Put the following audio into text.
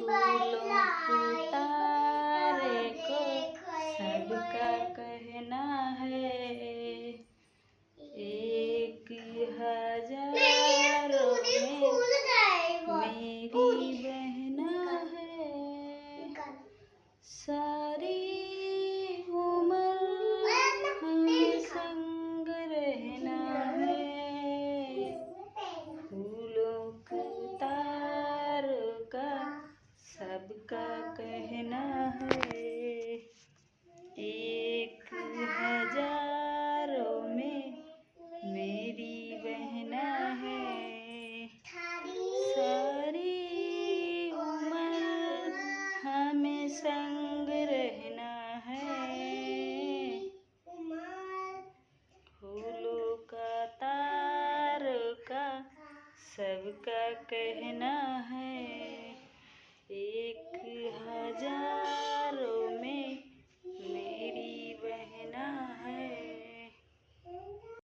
फूलों के तारे को सबका कहना है, 1000 में मेरी बहना है। सारी उम्र हमें संग रहना है, फूलों के तारों का सबका कहना है। 1000 में मेरी बहना है। सारी उम्र हमें संग रहना है, फूलों का तारों का सबका कहना